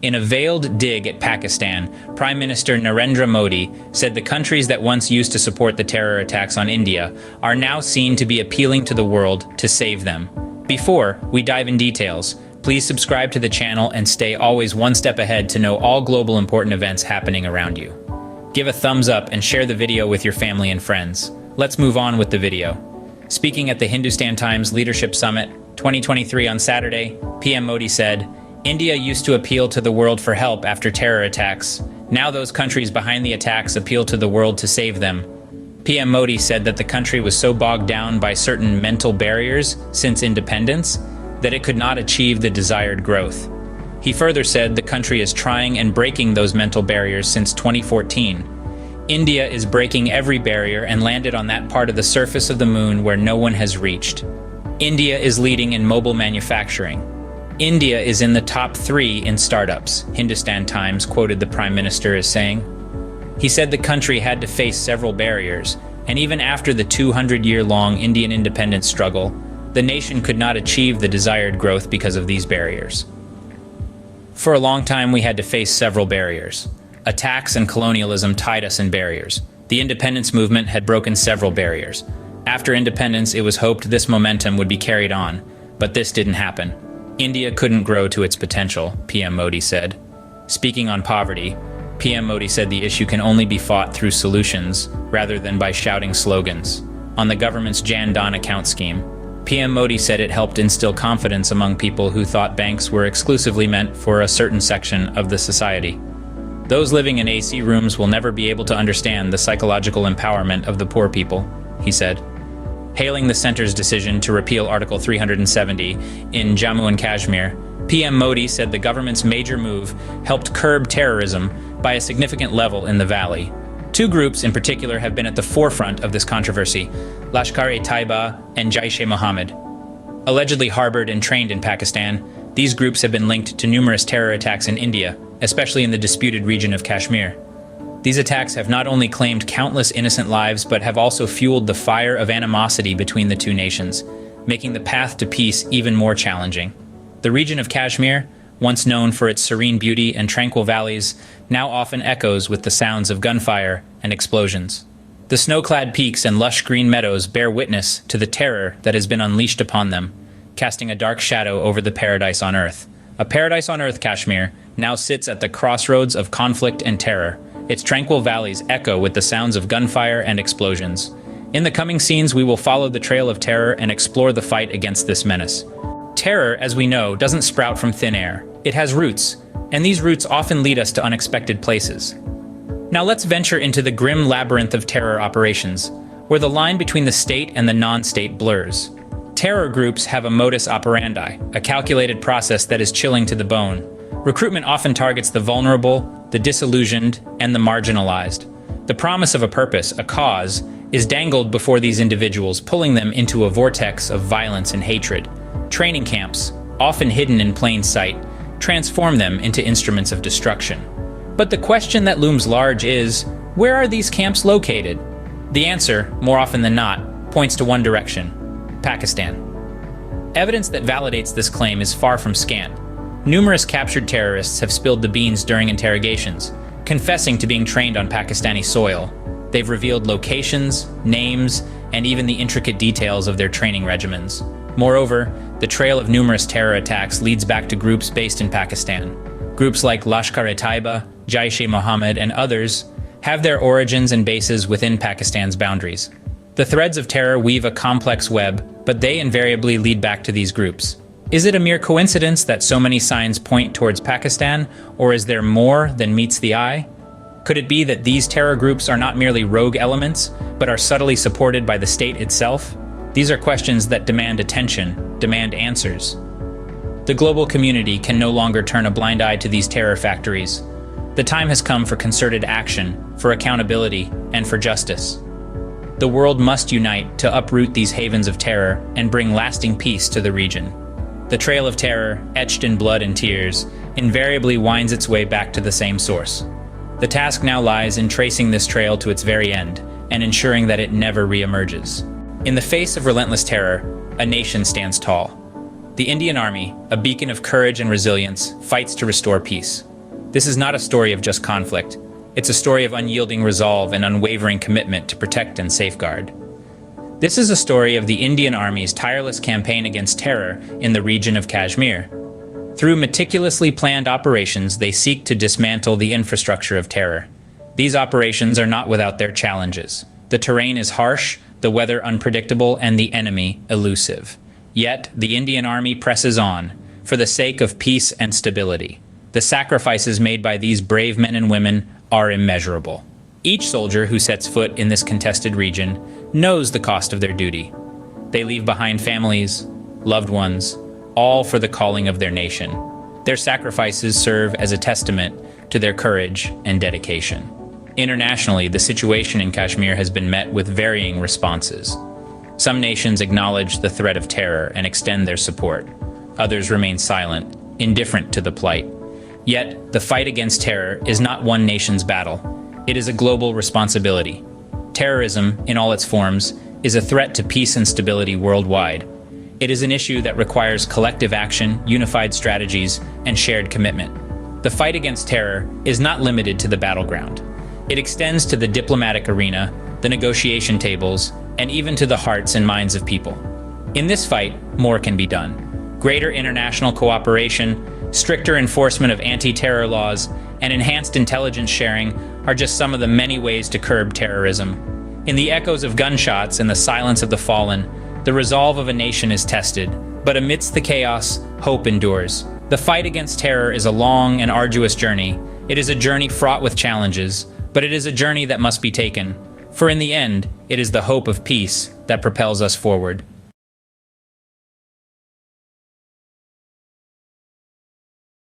In a veiled dig at Pakistan, Prime Minister Narendra Modi said the countries that once used to support the terror attacks on India are now seen to be appealing to the world to save them. Before we dive in details, please subscribe to the channel and stay always one step ahead to know all global important events happening around you. Give a thumbs up and share the video with your family and friends. Let's move on with the video. Speaking at the Hindustan Times Leadership Summit 2023 on Saturday, PM Modi said, "India used to appeal to the world for help after terror attacks. Now those countries behind the attacks appeal to the world to save them." PM Modi said that the country was so bogged down by certain mental barriers since independence that it could not achieve the desired growth. He further said the country is trying and breaking those mental barriers since 2014. India is breaking every barrier and landed on that part of the surface of the moon where no one has reached. India is leading in mobile manufacturing. India is in the top 3 in startups, Hindustan Times quoted the Prime Minister as saying. He said the country had to face several barriers, and even after the 200-year-long Indian independence struggle, the nation could not achieve the desired growth because of these barriers. For a long time we had to face several barriers. Attacks and colonialism tied us in barriers. The independence movement had broken several barriers. After independence, it was hoped this momentum would be carried on, but this didn't happen. India couldn't grow to its potential, PM Modi said. Speaking on poverty, PM Modi said the issue can only be fought through solutions rather than by shouting slogans. On the government's Jan Dhan account scheme, PM Modi said it helped instill confidence among people who thought banks were exclusively meant for a certain section of the society. Those living in AC rooms will never be able to understand the psychological empowerment of the poor people, he said. Hailing the center's decision to repeal Article 370 in Jammu and Kashmir, PM Modi said the government's major move helped curb terrorism by a significant level in the valley. 2 groups in particular have been at the forefront of this controversy, Lashkar-e-Taiba and Jaish-e-Mohammed. Allegedly harbored and trained in Pakistan, these groups have been linked to numerous terror attacks in India, especially in the disputed region of Kashmir. These attacks have not only claimed countless innocent lives, but have also fueled the fire of animosity between the 2 nations, making the path to peace even more challenging. The region of Kashmir, once known for its serene beauty and tranquil valleys, now often echoes with the sounds of gunfire and explosions. The snow-clad peaks and lush green meadows bear witness to the terror that has been unleashed upon them, casting a dark shadow over the paradise on earth. A paradise on earth, Kashmir, now sits at the crossroads of conflict and terror. Its tranquil valleys echo with the sounds of gunfire and explosions. In the coming scenes, we will follow the trail of terror and explore the fight against this menace. Terror, as we know, doesn't sprout from thin air. It has roots, and these roots often lead us to unexpected places. Now let's venture into the grim labyrinth of terror operations, where the line between the state and the non-state blurs. Terror groups have a modus operandi, a calculated process that is chilling to the bone. Recruitment often targets the vulnerable, the disillusioned, and the marginalized. The promise of a purpose, a cause, is dangled before these individuals, pulling them into a vortex of violence and hatred. Training camps, often hidden in plain sight, transform them into instruments of destruction. But the question that looms large is, where are these camps located? The answer, more often than not, points to one direction: Pakistan. Evidence that validates this claim is far from scant. Numerous captured terrorists have spilled the beans during interrogations, confessing to being trained on Pakistani soil. They've revealed locations, names, and even the intricate details of their training regimens. Moreover, the trail of numerous terror attacks leads back to groups based in Pakistan. Groups like Lashkar-e-Taiba, Jaish-e-Mohammed, and others have their origins and bases within Pakistan's boundaries. The threads of terror weave a complex web, but they invariably lead back to these groups. Is it a mere coincidence that so many signs point towards Pakistan, or is there more than meets the eye? Could it be that these terror groups are not merely rogue elements, but are subtly supported by the state itself? These are questions that demand attention, demand answers. The global community can no longer turn a blind eye to these terror factories. The time has come for concerted action, for accountability, and for justice. The world must unite to uproot these havens of terror and bring lasting peace to the region. The trail of terror, etched in blood and tears, invariably winds its way back to the same source. The task now lies in tracing this trail to its very end and ensuring that it never re-emerges. In the face of relentless terror, a nation stands tall. The Indian Army, a beacon of courage and resilience, fights to restore peace. This is not a story of just conflict. It's a story of unyielding resolve and unwavering commitment to protect and safeguard. This is a story of the Indian Army's tireless campaign against terror in the region of Kashmir. Through meticulously planned operations, they seek to dismantle the infrastructure of terror. These operations are not without their challenges. The terrain is harsh, the weather unpredictable, and the enemy elusive. Yet, the Indian Army presses on, for the sake of peace and stability. The sacrifices made by these brave men and women are immeasurable. Each soldier who sets foot in this contested region knows the cost of their duty. They leave behind families, loved ones, all for the calling of their nation. Their sacrifices serve as a testament to their courage and dedication. Internationally, the situation in Kashmir has been met with varying responses. Some nations acknowledge the threat of terror and extend their support. Others remain silent, indifferent to the plight. Yet, the fight against terror is not one nation's battle. It is a global responsibility. Terrorism, in all its forms, is a threat to peace and stability worldwide. It is an issue that requires collective action, unified strategies, and shared commitment. The fight against terror is not limited to the battleground. It extends to the diplomatic arena, the negotiation tables, and even to the hearts and minds of people. In this fight, more can be done. Greater international cooperation, stricter enforcement of anti-terror laws, and enhanced intelligence sharing are just some of the many ways to curb terrorism. In the echoes of gunshots and the silence of the fallen, the resolve of a nation is tested. But amidst the chaos, hope endures. The fight against terror is a long and arduous journey. It is a journey fraught with challenges, but it is a journey that must be taken. For in the end, it is the hope of peace that propels us forward.